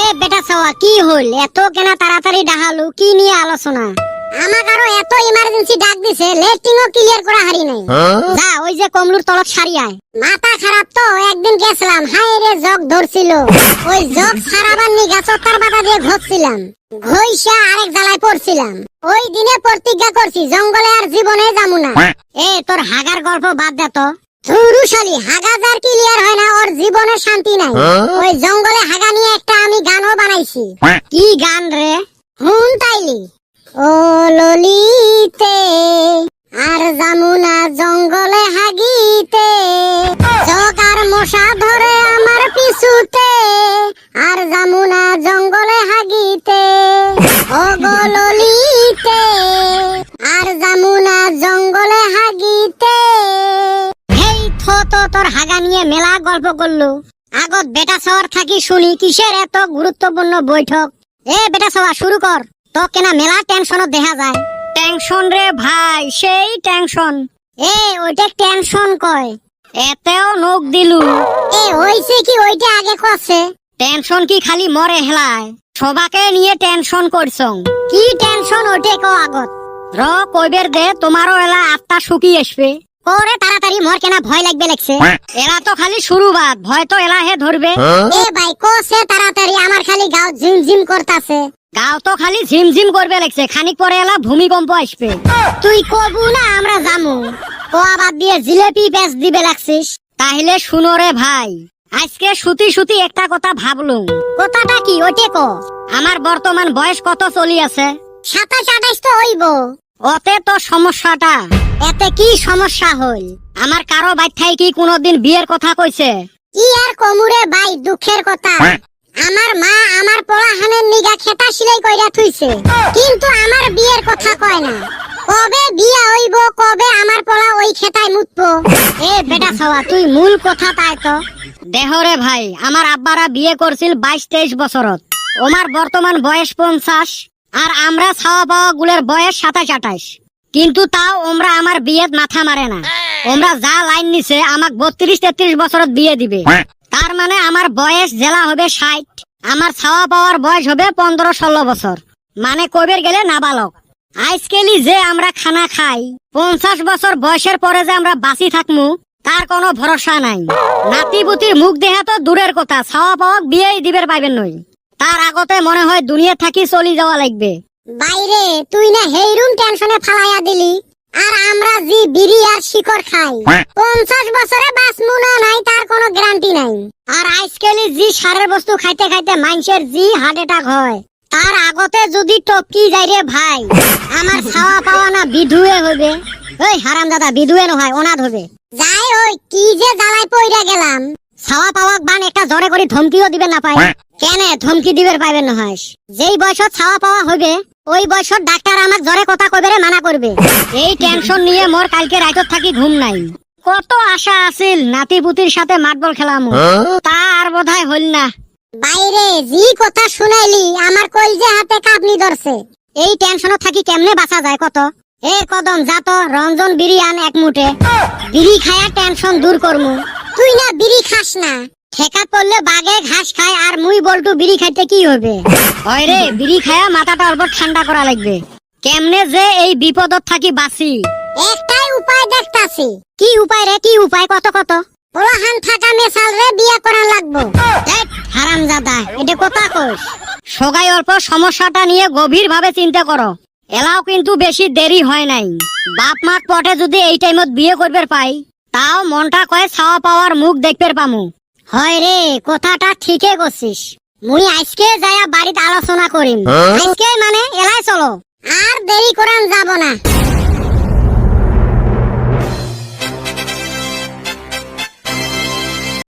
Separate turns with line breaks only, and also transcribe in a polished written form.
এ বেটা সওয়া কি হল এত কেনা তাড়াতাড়ি ডাহালু কি নিয়ে আলোচনা? আমাক আরো এত ইমার্জেন্সি ডাক দিছে লেট্রিনও ক্লিয়ার করা হারি নাই। যা ওই যে কমলুর তলত সারি আয়। মাথা খারাপ তো একদিন গেছিলাম, হায় রে জগ ধরছিল। ওই জগ সারাবার নিগা চত্বর বাতা দিয়ে ঘষছিলাম, ঘইসা আরেক জ্বালায় পড়ছিলাম। ওই দিনে প্রতিজ্ঞা করছি জঙ্গলে আর জীবনে যামু না। এ তোর হাগার গল্প বাদ দে তো। ধুরুশালি হাগা যার ক্লিয়ার হয় না ওর জীবনে শান্তি নাই। ওই জঙ্গলে হাগা নিয়ে একটা আমি গানও বানাইছি। কি গান রে? হুন তাইলি ও ললিতে আর জামুনা জঙ্গলে হাগিতে, জগ আর মশা ধরে আমার পিছুতে আর জামুনা জঙ্গলে হাগিতে। ও গো ললিতে আর জামুনা জঙ্গলে হাগিতে। হেই থো তো তোর হাগা নিয়ে মেলা গল্প করলো। আগত বেটা সওয়ার থাকি শুনি কিসের এত গুরুত্বপূর্ণ বৈঠক। এ বেটা সওয়া শুরু কর। তো কেনা মেলা টেনশনও দেখা যায়। টেনশন রে ভাই, সেই টেনশন। এ ওইটা টেনশন কয়, এতেও নোক দিলু। এ হইছে কি ওইটা আগে কছে? টেনশন কি খালি মরে হেলায়? সবাকে নিয়ে টেনশন করছং। কি টেনশন ওইটা কো আগত। র কইবের দে তোমারও এলা আত্মা শুকি আসবে। ওরে তাড়াতাড়ি মোর কেনা ভয় লাগবে লাগছে। এলা তো খালি শুরুবাত, ভয় তো এলা হে ধরবে। এ ভাই কোসে তাড়াতাড়ি, আমার খালি গাও ঝিমঝিম করতাছে। গাও তো খালি ঝিমঝিম করবে লাগছে, খানিক পরে এলা ভূমিকম্প আসবে। তুই কবু না আমরা জামু, ও আবার দিয়ে জিলেপি পেঁচ দিবে লাগছিস। তাহলে শুনো রে ভাই, আজকে সুতি সুতি একটা কথা ভাবলুম। কথাটা কি ওইটে কো। আমার বর্তমান বয়স কত চলি আছে? 27-28 তো হইব। ওতে তো সমস্যাটা। এতে কি সমস্যা হইল? আমার কারো বাচ্চাই কি কোনদিন বিয়ের কথা কইছে? কি আর কমুরে ভাই, দুঃখের কথা। আমার মা আমার পড়াহানের নিগা খেতা সিলাই কইরা থুইছে, কিন্তু আমার বিয়ের কথা কয় না। কবে বিয়া হইব, কবে আমার পড়া ওই খেতায় মুতবো। এ বেটা সওয়া তুই মূল কথা তাই তো। দেহরে ভাই, আমার আব্বারা বিয়ে করছিল 22-23 বছরত। ওমার বর্তমান বয়স 50 আর আমরা ছাওয়া পাওয়া গুলের বয়স 27-28। কিন্তু তাও ওমরা আমার বিয়েত মাথা মারে না। ওমরা যা লাইন নিছে আমাক 32-33 বছরত বিয়ে দিবে। তার মানে আমার বয়স জেলা হবে 60, আমার ছাওয়া পাওয়ার বয়স হবে 15-16 বছর, মানে কবের গেলে নাবালক। আজকালি যে আমরা খানা খাই, 50 বছর বয়সের পরে যে আমরা বাঁচি থাকমু তার কোনো ভরসা নাই। নাতিপুতির মুখ দেখা তো দূরের কথা, ছাওয়া পাওয়াক বিয়েই দিবের পাইবেন নই। তার আগতে মনে হয় দুনিয়া থাকি চলি যাওয়া লাগবে। বাইরে তুই না হেইরুন টেনশনে ফালাইয়া দিলি। আর আমরা জি বিড়ি আর শিকড় খাই, 50 বছরে বাঁচমু না নাই তার কোনো গ্যারান্টি নাই। আর আজকালি জি সারের বস্তু খাইতে খাইতে মানুষের জি হার্ট অ্যাটাক হয়, তার আগতে যদি টপকি যাই রে ভাই, আমার ছাওয়া পাওয়া না বিধুয়ে হবে। ওই হারাম দাদা বিধুয়ে নহয়, অনাথ হবে। যাই ওই কি যে জ্বালায় পইরা গেলাম। ছাওয়া পাওয়াক বান একটা জরে করে ধমকিও দিবে না পাই। কেনে ধমকি দিবের পাইবেন নহয়? যেই বয়সত ছাওয়া পাওয়া হবে ওই বয়সত ডাক্তার আমাক জরে কথা কইবেরে মানা করবে। এই টেনশন নিয়ে মোর কালকে রাইতত থাকি ঘুম নাই। কত আশা আছিল নাতিপুতির সাথে মার্বল খেলাম, তা আর বোধহয় হইল না। বাইরে জি কথা শুনাইলি আমার কলজে হাতে কাঁপনি ধরছে। এই টেনশন থাকি কেমনে বাঁচা যায় কত? এ কদম যা তো রঞ্জন বিড়ি আন এক মুঠে, বিড়ি খায়া টেনশন দূর করমু। তুই না বিড়ি খাস না, ঠেকা পড়লে বাগে ঘাস খায় আর মুই বলটু বিড়ি খাইতে কি হবে? হয় রে বিড়ি খায়া মাথাটা অল্প ঠান্ডা করা লাগবে। কেমনে যে এই বিপদত থাকি বাঁচি? একটাই উপায় দেখতাছি। কি উপায় রে? কি উপায়? কত কত ওলাহান থাকা মেশাল রে বিয়া করা লাগবো। হারামজাদা এটা কথা কইস? সগাই অল্প সমস্যাটা নিয়ে গভীর ভাবে চিন্তা করো। এলাও কিন্তু বেশি দেরি হয় নাই। বাপ মাক পটে যদি এই টাইমত বিয়ে করবে পাই, তাও মনটা কয় ছাওয়া পাওয়ার মুখ দেখবে পামু। হয় রে কথাটা ঠিকই করছিস। মুই আজকে যায়া বাড়িতে আলোচনা করিম। আজকে মানে এলাই চলো, আর দেরি করান যাব না।